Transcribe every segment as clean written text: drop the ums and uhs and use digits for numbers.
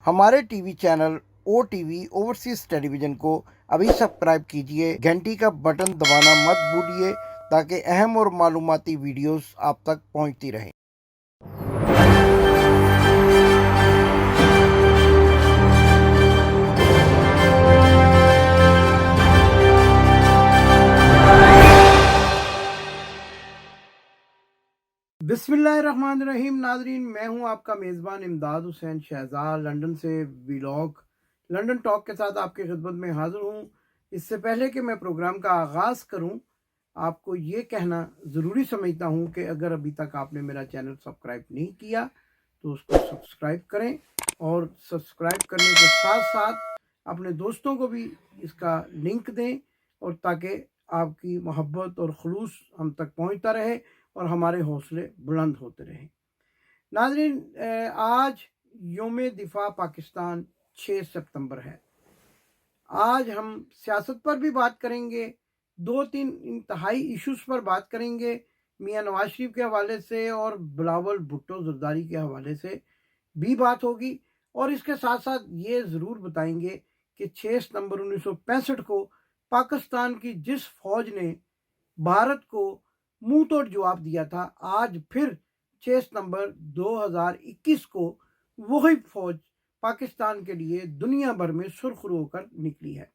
हमारे TV channel ओ TV overseas television को अभी सब्सक्राइब कीजिए, घंटी का बटन दबाना मत भूलिए ताकि अहम और मालूमाती वीडियोस आप तक पहुंचती रहें। बिस्मिल्लाहिर्रहमानिर्रहीम। नाजरीन, मैं हूं आपका मेज़बान इमदाद हुसैन शहजाद, लंदन से व्लॉग लंदन टॉक के साथ आपकी खिदमत में हाजिर हूं। इससे पहले कि मैं प्रोग्राम का आगाज़ करूं, आपको ये कहना ज़रूरी समझता हूं कि अगर अभी तक आपने मेरा चैनल सब्सक्राइब नहीं किया तो उसको सब्सक्राइब करें, और सब्सक्राइब करने के साथ साथ अपने दोस्तों को भी इसका लिंक दें, और ताकि आपकी मोहब्बत और खुलूस हम तक पहुंचता रहे और हमारे हौसले बुलंद होते रहें। नाज़रीन, आज योम दिफा पाकिस्तान 6 सितंबर है। आज हम सियासत पर भी बात करेंगे, 2-3 इंतहाई इश्यूज पर बात करेंगे, मियाँ नवाज शरीफ के हवाले से और बिलावल भुट्टो जरदारी के हवाले से भी बात होगी। और इसके साथ साथ ये ज़रूर बताएंगे कि 6 सितंबर 1965 को पाकिस्तान की जिस फौज ने भारत को मुंह तोड़ जवाब दिया था, आज फिर 6 सितंबर 2021 को वही फौज पाकिस्तान के लिए दुनिया भर में सुर्खरू होकर निकली है।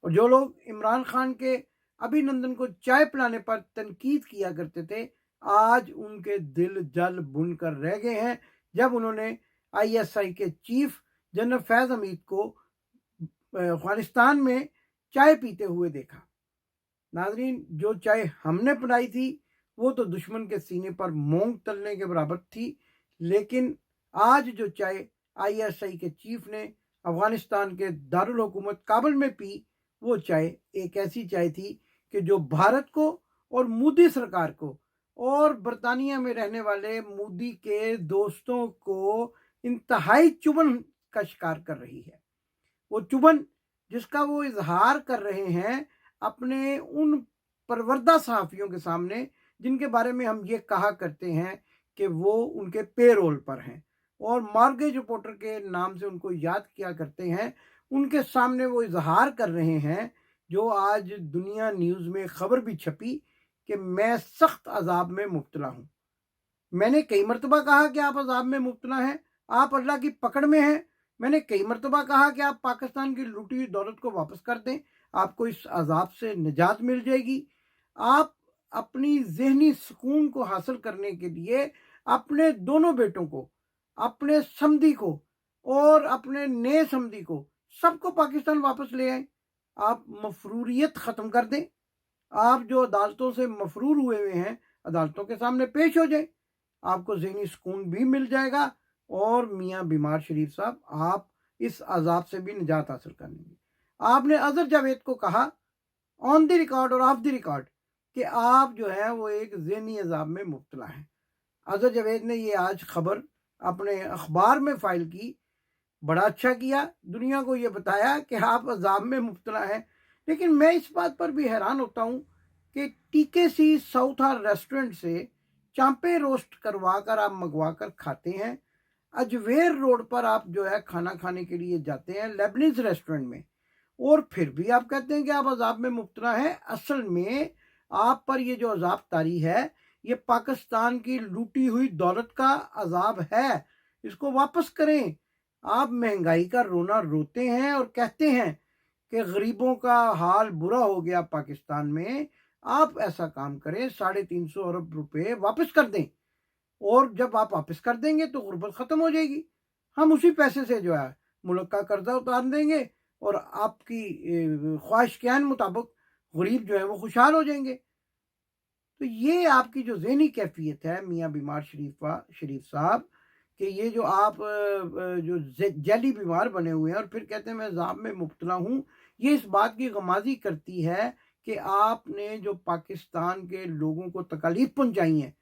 और जो लोग इमरान खान के अभिनंदन को चाय पिलाने पर तनकीद किया करते थे, आज उनके दिल जल बुन कर रह गए हैं जब उन्होंने ISI के चीफ जनरल फैज हमीद को अफगानिस्तान में चाय पीते हुए देखा। नाजरीन, जो चाय हमने पिलाई थी वो तो दुश्मन के सीने पर मूंग तलने के बराबर थी, लेकिन आज जो चाय ISI के चीफ ने अफगानिस्तान के दारुल हुकूमत काबुल में पी, वो चाय एक ऐसी चाय थी कि जो भारत को और मोदी सरकार को और बरतानिया में रहने वाले मोदी के दोस्तों को इंतहाई चुभन का शिकार कर रही है। वो चुभन जिसका वो इजहार कर रहे हैं अपने उन परवरदा सहाफ़ियों के सामने जिनके बारे में हम ये कहा करते हैं कि वो उनके पेरोल पर हैं और मॉर्गेज रिपोर्टर के नाम से उनको याद किया करते हैं, उनके सामने वो इजहार कर रहे हैं जो आज दुनिया न्यूज़ में खबर भी छपी कि मैं सख्त अजाब में मुब्तला हूँ। मैंने कई मरतबा कहा कि आप अजाब में मुब्तला हैं, आप अल्लाह की पकड़ में हैं। मैंने कई मरतबा कहा कि आप पाकिस्तान की लूटी हुई दौलत को वापस कर दें, आपको इस अजाब से निजात मिल जाएगी। आप अपनी जहनी सुकून को हासिल करने के लिए अपने दोनों बेटों को, अपने समधी को और अपने नए समधी को, सबको पाकिस्तान वापस ले आए। आप मफरूरियत ख़त्म कर दें। आप जो अदालतों से मफरूर हुए हैं, अदालतों के सामने पेश हो जाए, आपको ज़हनी सुकून भी मिल जाएगा और मियाँ बीमार शरीफ साहब, आप इस अजाब से भी निजात हासिल कर लेंगे। आपने अजहर जावेद को कहा ऑन द रिकॉर्ड और ऑफ द रिकॉर्ड कि आप जो है वो एक ज़हनी अजाब में मुब्तला हैं। अजहर जावेद ने ये आज खबर अपने अखबार में फाइल की, बड़ा अच्छा किया, दुनिया को ये बताया कि आप अजाब में मुब्तला हैं। लेकिन मैं इस बात पर भी हैरान होता हूँ कि TKC साउथ रेस्टोरेंट से चांपे रोस्ट करवा कर आप मंगवा कर खाते हैं, अजवेर रोड पर आप जो है खाना खाने के लिए जाते हैं लेबनीज रेस्टोरेंट में, और फिर भी आप कहते हैं कि आप अजाब में मुब्तला हैं। असल में आप पर ये जो अजाब तारी है, ये पाकिस्तान की लूटी हुई दौलत का अजाब है, इसको वापस करें। आप महंगाई का रोना रोते हैं और कहते हैं कि गरीबों का हाल बुरा हो गया पाकिस्तान में। आप ऐसा काम करें, 350 अरब रुपए वापस कर दें, और जब आप वापस कर देंगे तो गुर्बत ख़त्म हो जाएगी। हम उसी पैसे से जो है मुल्क का कर्जा उतार देंगे और आपकी ख्वाहिश के मुताबिक गरीब जो है वो खुशहाल हो जाएंगे। तो ये आपकी जो ज़हनी कैफियत है मियाँ बीमार शरीफ साहब, कि ये जो आप जो जैली बीमार बने हुए हैं और फिर कहते हैं मैं अजाब में मुब्तला हूँ, ये इस बात की गमाजी करती है कि आपने जो पाकिस्तान के लोगों को तकलीफ पहुँचाई है,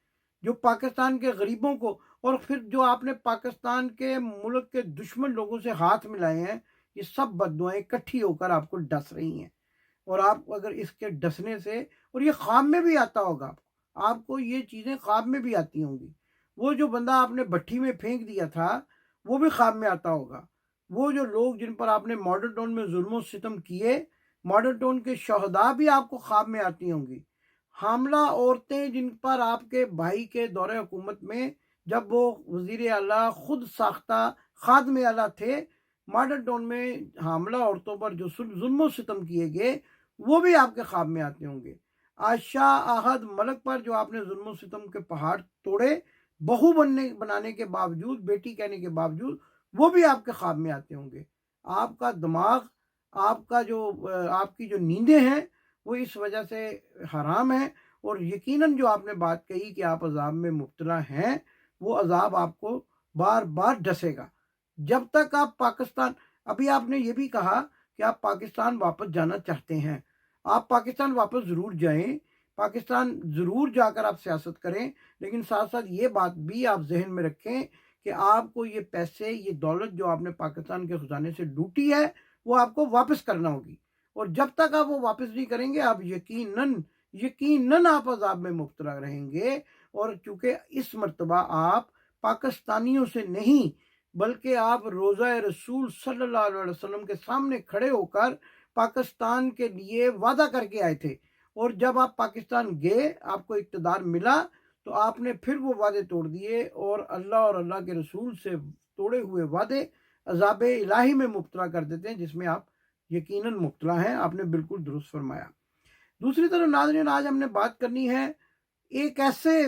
जो पाकिस्तान के गरीबों को, और फिर जो आपने पाकिस्तान के मुल्क के दुश्मन लोगों से हाथ मिलाए हैं, ये सब बद्दुआएं इकट्ठी होकर आपको डस रही हैं। और आप अगर इसके डसने से, और ये ख्वाब में भी आता होगा, आपको ये चीज़ें ख्वाब में भी आती होंगी। वो जो बंदा आपने भट्टी में फेंक दिया था वो भी ख्वाब में आता होगा। وہ جو لوگ جن پر آپ نے ماڈل ٹاؤن میں ظلم و ستم کیے، ماڈل ٹاؤن کے شہداء بھی آپ کو خواب میں آتی ہوں گی۔ حاملہ عورتیں جن پر آپ کے بھائی کے دور حکومت میں، جب وہ وزیر اعلیٰ خود ساختہ خادم اعلیٰ تھے، ماڈل ٹاؤن میں حاملہ عورتوں پر جو ظلم و ستم کیے گئے وہ بھی آپ کے خواب میں آتے ہوں گے۔ عائشہ احد ملک پر جو آپ نے ظلم و ستم کے پہاڑ توڑے، بہو بنانے کے باوجود، بیٹی کہنے کے باوجود، وہ بھی آپ کے خواب میں آتے ہوں گے۔ آپ کا دماغ، آپ کی جو نیندیں ہیں وہ اس وجہ سے حرام ہیں، اور یقیناً جو آپ نے بات کہی کہ آپ عذاب میں مبتلا ہیں، وہ عذاب آپ کو بار بار ڈسے گا جب تک آپ پاکستان۔ ابھی آپ نے یہ بھی کہا کہ آپ پاکستان واپس جانا چاہتے ہیں۔ آپ پاکستان واپس ضرور جائیں، پاکستان ضرور جا کر آپ سیاست کریں، لیکن ساتھ ساتھ یہ بات بھی آپ ذہن میں رکھیں کہ آپ کو یہ پیسے، یہ دولت جو آپ نے پاکستان کے خزانے سے لوٹی ہے، وہ آپ کو واپس کرنا ہوگی، اور جب تک آپ وہ واپس نہیں کریں گے، آپ یقیناً آپ عذاب میں مبتلا رہیں گے۔ اور چونکہ اس مرتبہ آپ پاکستانیوں سے نہیں بلکہ آپ روضہ رسول صلی اللہ علیہ وسلم کے سامنے کھڑے ہو کر پاکستان کے لیے وعدہ کر کے آئے تھے، اور جب آپ پاکستان گئے، آپ کو اقتدار ملا، تو آپ نے پھر وہ وعدے توڑ دیے، اور اللہ کے رسول سے توڑے ہوئے وعدے عذاب الہی میں مبتلا کر دیتے ہیں، جس میں آپ یقیناً مبتلا ہیں۔ آپ نے بالکل درست فرمایا۔ دوسری طرف ناظرین، آج ہم نے بات کرنی ہے ایک ایسے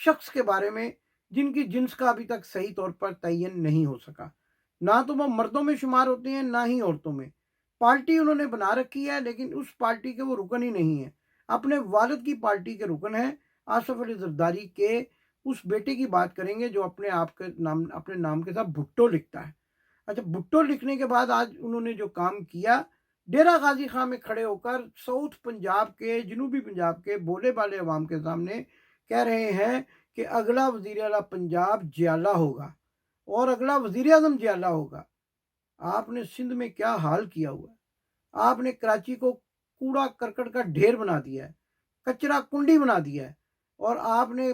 شخص کے بارے میں جن کی جنس کا ابھی تک صحیح طور پر تعین نہیں ہو سکا، نہ تو وہ مردوں میں شمار ہوتے ہیں نہ ہی عورتوں میں۔ پارٹی انہوں نے بنا رکھی ہے، لیکن اس پارٹی کے وہ رکن ہی نہیں ہیں۔ اپنے والد کی پارٹی کے رکن ہیں۔ آصف علی زرداری کے اس بیٹے کی بات کریں گے جو اپنے نام کے ساتھ بھٹو لکھتا ہے۔ اچھا، بھٹو لکھنے کے بعد آج انہوں نے جو کام کیا، ڈیرہ غازی خان میں کھڑے ہو کر ساؤتھ پنجاب کے، جنوبی پنجاب کے بولے بالے عوام کے سامنے کہہ رہے ہیں کہ اگلا وزیر اعلیٰ پنجاب جیالہ ہوگا، اور اگلا وزیر اعظم جیالہ ہوگا۔ آپ نے سندھ میں کیا حال کیا ہوا ہے؟ آپ نے کراچی کو کوڑا کرکٹ کا ڈھیر بنا دیا ہے، کچرا کنڈی بنا دیا ہے، اور آپ نے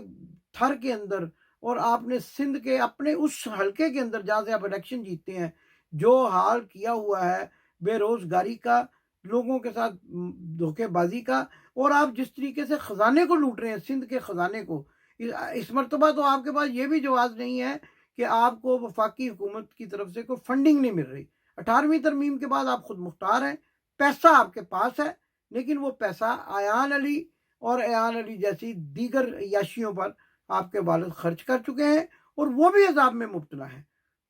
تھر کے اندر، اور آپ نے سندھ کے اپنے اس حلقے کے اندر جہاں سے آپ الیکشن جیتتے ہیں، جو حال کیا ہوا ہے بے روزگاری کا، لوگوں کے ساتھ دھوکے بازی کا، اور آپ جس طریقے سے خزانے کو لوٹ رہے ہیں، سندھ کے خزانے کو، اس مرتبہ تو آپ کے پاس یہ بھی جواز نہیں ہے کہ آپ کو وفاقی حکومت کی طرف سے کوئی فنڈنگ نہیں مل رہی۔ 18ویں ترمیم کے بعد آپ خود مختار ہیں، پیسہ آپ کے پاس ہے، لیکن وہ پیسہ ایان علی اور ایان علی جیسی دیگر عیاشیوں پر آپ کے والد خرچ کر چکے ہیں، اور وہ بھی عذاب میں مبتلا ہیں۔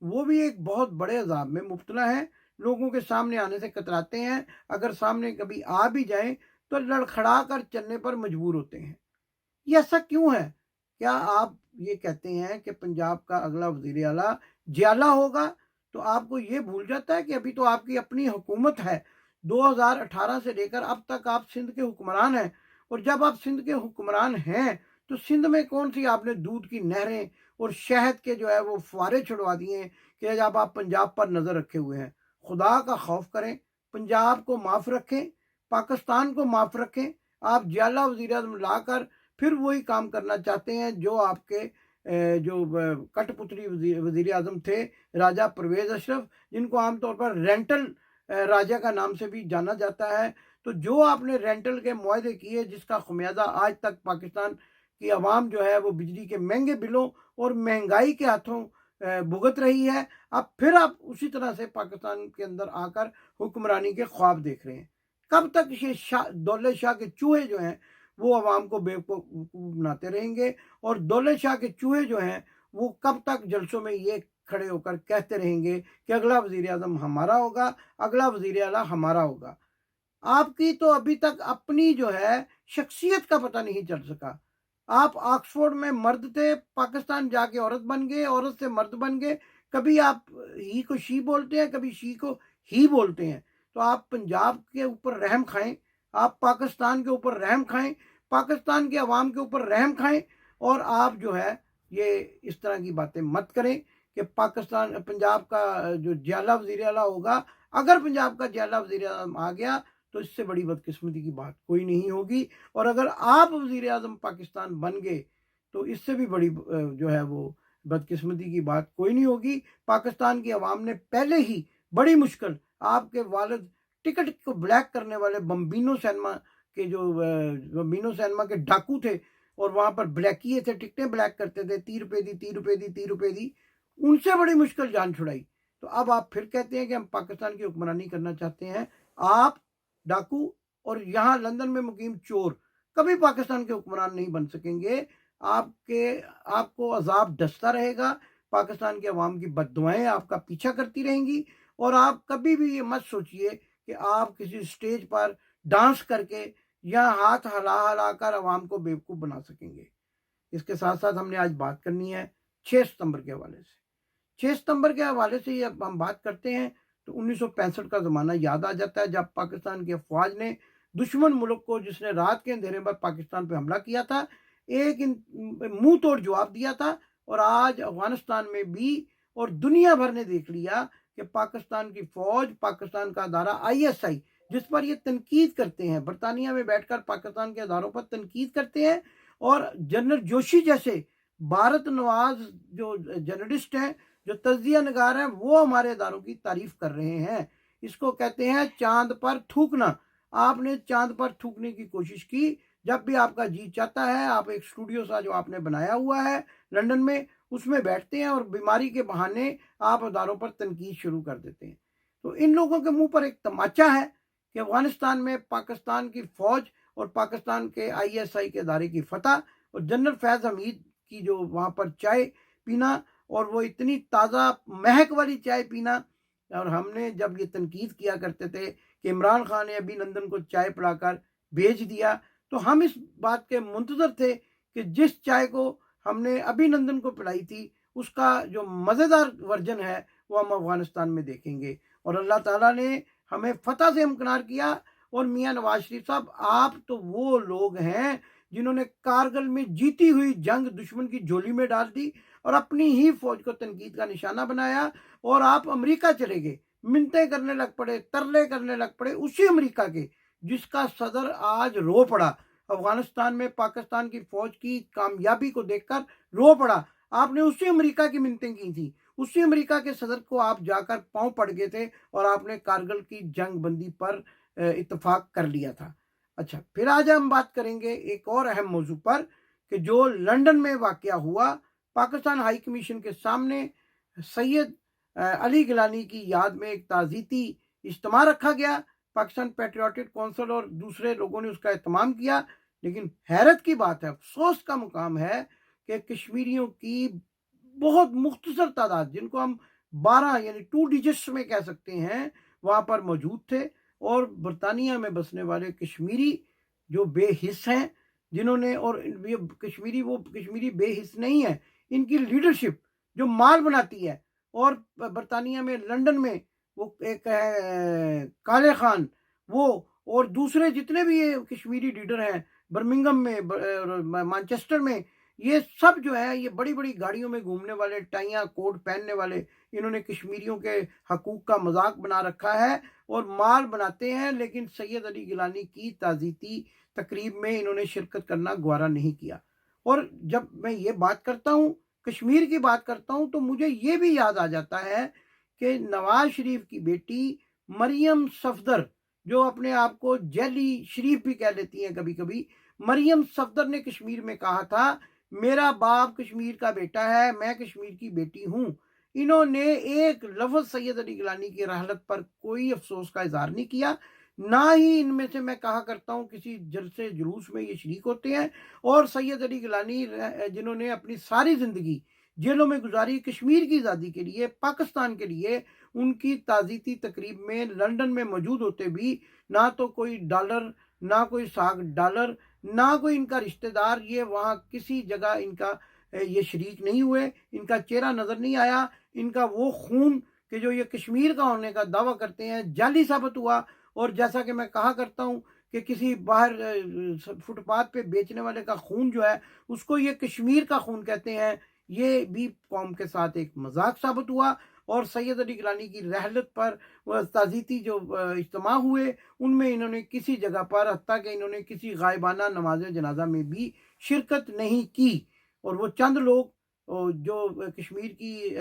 وہ بھی ایک بہت بڑے عذاب میں مبتلا ہیں، لوگوں کے سامنے آنے سے کتراتے ہیں، اگر سامنے کبھی آ بھی جائیں تو لڑکھڑا کر چلنے پر مجبور ہوتے ہیں۔ یہ ایسا کیوں ہے؟ کیا آپ یہ کہتے ہیں کہ پنجاب کا اگلا وزیر اعلیٰ جیالہ ہوگا، تو آپ کو یہ بھول جاتا ہے کہ ابھی تو آپ کی اپنی حکومت ہے۔ 2018 سے لے کر اب تک آپ سندھ کے حکمران ہیں، اور جب آپ سندھ کے حکمران ہیں تو سندھ میں کون سی آپ نے دودھ کی نہریں اور شہد کے جو ہے وہ فوارے چھڑوا دیے ہیں کہ جب آپ پنجاب پر نظر رکھے ہوئے ہیں؟ خدا کا خوف کریں، پنجاب کو معاف رکھیں، پاکستان کو معاف رکھیں۔ آپ جیالہ وزیر اعظم لا کر پھر وہی کام کرنا چاہتے ہیں جو آپ کے جو کٹ پتلی وزیر اعظم تھے، راجہ پرویز اشرف، جن کو عام طور پر رینٹل راجہ کا نام سے بھی جانا جاتا ہے۔ تو جو آپ نے رینٹل کے معاہدے کیے، جس کا خمیازہ آج تک پاکستان کی عوام جو ہے وہ بجلی کے مہنگے بلوں اور مہنگائی کے ہاتھوں بھگت رہی ہے، اب پھر آپ اسی طرح سے پاکستان کے اندر آ کر حکمرانی کے خواب دیکھ رہے ہیں۔ کب تک یہ دولت شاہ کے چوہے جو ہیں وہ عوام کو بیوقوف بناتے رہیں گے، اور دولت شاہ کے چوہے جو ہیں وہ کب تک جلسوں میں یہ کھڑے ہو کر کہتے رہیں گے کہ اگلا وزیر اعظم ہمارا ہوگا، اگلا وزیر اعلیٰ ہمارا ہوگا؟ آپ کی تو ابھی تک اپنی جو ہے شخصیت کا پتہ نہیں چل سکا۔ آپ آکسفورڈ میں مرد تھے، پاکستان جا کے عورت بن گئے، عورت سے مرد بن گئے، کبھی آپ ہی کو شی بولتے ہیں، کبھی شی کو ہی بولتے ہیں۔ تو آپ پنجاب کے اوپر رحم کھائیں، آپ پاکستان کے اوپر رحم کھائیں، پاکستان کے عوام کے اوپر رحم کھائیں، اور آپ جو ہے یہ اس طرح کی باتیں مت کریں کہ پنجاب کا جو جیالہ وزیر اعلیٰ ہوگا، اگر پنجاب کا جیالہ وزیر اعظم آ گیا تو اس سے بڑی بدقسمتی کی بات کوئی نہیں ہوگی، اور اگر آپ وزیر اعظم پاکستان بن گئے تو اس سے بھی بڑی جو ہے وہ बदकिस्मती की बात कोई नहीं होगी। पाकिस्तान की आवाम ने पहले ही बड़ी मुश्किल, आपके वालिद टिकट को ब्लैक करने वाले बम्बिनो सिनेमा के जो बम्बिनो सिनेमा के डाकू थे और वहाँ पर ब्लैकिए थे, टिकटें ब्लैक करते थे, 30 रुपए दी, 30 रुपए दी, 30 रुपए दी, उनसे बड़ी मुश्किल जान छुड़ाई। तो अब आप फिर कहते हैं कि हम पाकिस्तान की हुक्मरानी करना चाहते हैं। आप डाकू और यहाँ लंदन में मुकीम चोर कभी पाकिस्तान के हुक्मरान नहीं बन सकेंगे। आपको अजाब डसता रहेगा, पाकिस्तान की आवाम की बद्दुआएं आपका पीछा करती रहेंगी, और आप कभी भी ये मत सोचिए कि आप किसी स्टेज पर डांस करके या हाथ हिला हिला कर आवाम को बेवकूफ़ बना सकेंगे। इसके साथ साथ हमने आज बात करनी है 6 सितंबर के हवाले से। 6 सितंबर के हवाले से जब हम बात करते हैं तो 1965 का ज़माना याद आ जाता है, जब पाकिस्तान की अफवाज ने दुश्मन मुल्क को, जिसने रात के अंधेरे में पाकिस्तान पर हमला किया था, एक मुंह तोड़ जवाब दिया था। और आज अफगानिस्तान में भी और दुनिया भर ने देख लिया कि पाकिस्तान की फ़ौज, पाकिस्तान का अदारा ISI, जिस पर ये तनकीद करते हैं, बरतानिया में बैठकर पाकिस्तान के अदारों पर तनकीद करते हैं, और जनरल जोशी जैसे भारत नवाज जो जर्नलिस्ट हैं, जो तज्जिया नगार हैं, वो हमारे अदारों की तारीफ कर रहे हैं। इसको कहते हैं चांद पर थूकना। आपने चांद पर थूकने की कोशिश की। जब भी आपका जी चाहता है, आप एक स्टूडियो सा जो आपने बनाया हुआ है लंदन में, उसमें बैठते हैं और बीमारी के बहाने आप अदारों पर तनकीद शुरू कर देते हैं। तो इन लोगों के मुंह पर एक तमाचा है कि अफगानिस्तान में पाकिस्तान की फ़ौज और पाकिस्तान के ISI के अदारे की फतह, और जनरल फैज़ हमीद की जो वहाँ पर चाय पीना, और वो इतनी ताज़ा महक वाली चाय पीना। और हमने जब ये तनकीद किया करते थे कि इमरान खान ने अभिनंदन को चाय पिलाकर भेज दिया, तो हम इस बात के मुंतज़र थे कि जिस चाय को हमने अभिनंदन को पिलाई थी, उसका जो मज़ेदार वर्जन है वो हम अफगानिस्तान में देखेंगे। और अल्लाह ताला ने हमें फतह से इम्कनार किया। और मियाँ नवाज शरीफ साहब, आप तो वो लोग हैं जिन्होंने कारगिल में जीती हुई जंग दुश्मन की झोली में डाल दी और अपनी ही फौज को तनकीद का निशाना बनाया, और आप अमेरिका चले गए, मिन्नतें करने लग पड़े, तरले करने लग पड़े, उसी अमेरिका के जिसका सदर आज रो पड़ा। अफगानिस्तान में पाकिस्तान की फौज की कामयाबी को देखकर रो पड़ा। आपने उसी अमेरिका की मिन्नतें की थी, उसी अमेरिका के सदर को आप जाकर पांव पड़ गए थे, और आपने कारगिल की जंग बंदी पर इत्तेफाक कर लिया था। अच्छा, फिर आज हम बात करेंगे एक और अहम मौजू पर कि जो लंदन में वाक़या हुआ। पाकिस्तान हाई कमीशन के सामने सैयद अली गिलानी की याद में एक ताज़ीती इज्तिमा रखा गया। पाकिस्तान पेट्रियाटिक काउंसिल और दूसरे लोगों ने उसका एहतमाम किया। लेकिन हैरत की बात है, अफसोस का मुकाम है कि कश्मीरियों की बहुत मुख्तसर तादाद, जिनको हम 12 यानी 2 डिजिट्स में कह सकते हैं, वहाँ पर मौजूद थे। और बरतानिया में बसने वाले कश्मीरी जो बेहिस हैं, जिन्होंने, और ये कश्मीरी बेहिस नहीं है, इनकी लीडरशिप जो माल बनाती है। और बरतानिया में लंदन में वो एक है काले खान, वो और दूसरे जितने भी ये कश्मीरी लीडर हैं, बर्मिंघम में, मैनचेस्टर में, ये सब जो है, ये बड़ी बड़ी गाड़ियों में घूमने वाले, टाइयाँ कोट पहनने वाले, इन्होंने कश्मीरियों के हकूक़ का मजाक बना रखा है और माल बनाते हैं। लेकिन सैयद अली गिलानी की ताज़ीती तकरीब में इन्होंने शिरकत करना गवारा नहीं किया। और जब मैं ये बात करता हूँ, कश्मीर की बात करता हूँ, तो मुझे ये भी याद आ जाता है कि नवाज शरीफ की बेटी मरियम सफदर, जो अपने आप को जेली शरीफ भी कह लेती हैं कभी कभी, मरियम सफदर ने कश्मीर में कहा था, मेरा बाप कश्मीर का बेटा है, मैं कश्मीर की बेटी हूँ। इन्होंने एक लफ्ज़ सैयद अली गिलानी की रहलत पर कोई अफसोस का इजहार नहीं किया। ना ही इनमें से मैं कहा करता हूँ किसी जलसे जुलूस में ये शरीक होते हैं। और सैयद अली गिलानी, जिन्होंने अपनी सारी ज़िंदगी जेलों में गुजारी कश्मीर की आज़ादी के लिए, पाकिस्तान के लिए, उनकी ताज़ीती तकरीब में लंदन में मौजूद होते भी ना तो कोई डॉलर, ना कोई साग डॉलर, ना कोई इनका रिश्तेदार, ये वहाँ किसी जगह इनका ये शरीक नहीं हुए, इनका चेहरा नज़र नहीं आया। इनका वो खून कि जो ये कश्मीर का होने का दावा करते हैं, जाली साबित हुआ। और जैसा कि मैं कहा करता हूँ कि किसी बाहर फुटपाथ पे बेचने वाले का खून जो है, उसको ये कश्मीर का खून कहते हैं, ये भी कौम के साथ एक मजाक साबित हुआ। और सैयद अली गिलानी की रहलत पर वह ताज़ीती जो इज्तिमा हुए, उनमें इन्होंने किसी जगह पर, हत्ता कि इन्होंने किसी गायबाना नमाज जनाजा में भी शिरकत नहीं की। और वो चंद लोग, جو کشمیر کی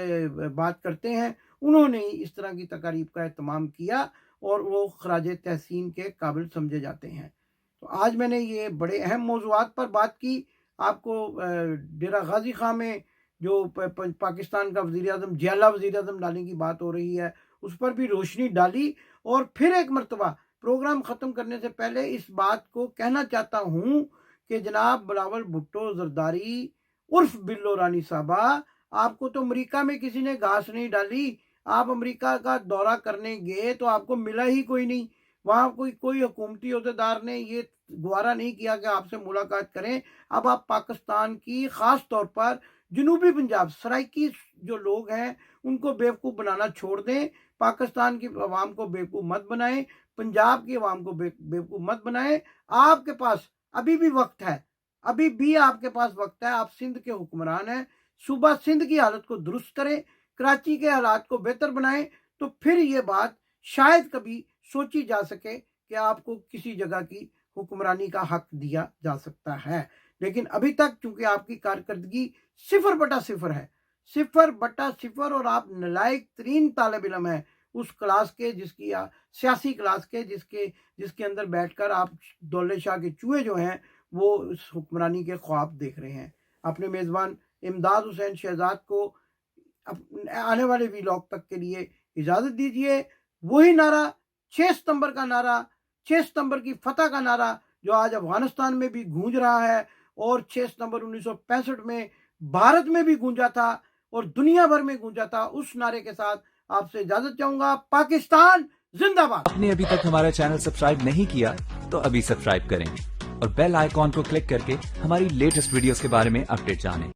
بات کرتے ہیں انہوں نے اس طرح کی تقاریب کا اہتمام کیا اور وہ خراج تحسین کے قابل سمجھے جاتے ہیں۔ تو آج میں نے یہ بڑے اہم موضوعات پر بات کی، آپ کو ڈیرہ غازی خان میں جو پاکستان کا وزیر اعظم جیلا وزیر اعظم لانے کی بات ہو رہی ہے اس پر بھی روشنی ڈالی، اور پھر ایک مرتبہ پروگرام ختم کرنے سے پہلے اس بات کو کہنا چاہتا ہوں کہ جناب بلاول بھٹو زرداری عرف بلو رانی صاحبہ، آپ کو تو امریکہ میں کسی نے گھاس نہیں ڈالی، آپ امریکہ کا دورہ کرنے گئے تو آپ کو ملا ہی کوئی نہیں، وہاں کوئی حکومتی عہدیدار نے یہ گوارا نہیں کیا کہ آپ سے ملاقات کریں۔ اب آپ پاکستان کی خاص طور پر جنوبی پنجاب سرائکی جو لوگ ہیں ان کو بیوقوف بنانا چھوڑ دیں، پاکستان کی عوام کو بیوقوف مت بنائیں، پنجاب کی عوام کو بیوقوف مت بنائیں۔ آپ کے پاس ابھی بھی وقت ہے، ابھی بھی آپ کے پاس وقت ہے، آپ سندھ کے حکمران ہیں، صوبہ سندھ کی حالت کو درست کریں، کراچی کے حالات کو بہتر بنائیں، تو پھر یہ بات شاید کبھی سوچی جا سکے کہ آپ کو کسی جگہ کی حکمرانی کا حق دیا جا سکتا ہے۔ لیکن ابھی تک چونکہ آپ کی کارکردگی 0/0 ہے، 0/0، اور آپ نالائق ترین طالب علم ہیں اس کلاس کے، جس کی سیاسی کلاس کے، جس کے اندر بیٹھ کر آپ دولت شاہ کے چوہے جو ہیں وہ اس حکمرانی کے خواب دیکھ رہے ہیں۔ اپنے میزبان امداد حسین شہزاد کو آنے والے ویلاگ تک کے لیے اجازت دیجیے۔ وہی نعرہ 6 ستمبر کا نعرہ، 6 ستمبر کی فتح کا نعرہ جو آج افغانستان میں بھی گونج رہا ہے اور 6 ستمبر 1965 میں بھارت میں بھی گونجا تھا اور دنیا بھر میں گونجا تھا، اس نعرے کے ساتھ آپ سے اجازت چاہوں گا۔ پاکستان زندہ باد۔ آپ نے ابھی تک ہمارا چینل سبسکرائب نہیں کیا تو ابھی سبسکرائب کریں اور بیل آئیکن کو کلک کر کے ہماری لیٹسٹ ویڈیوز کے بارے میں اپڈیٹ جانیں۔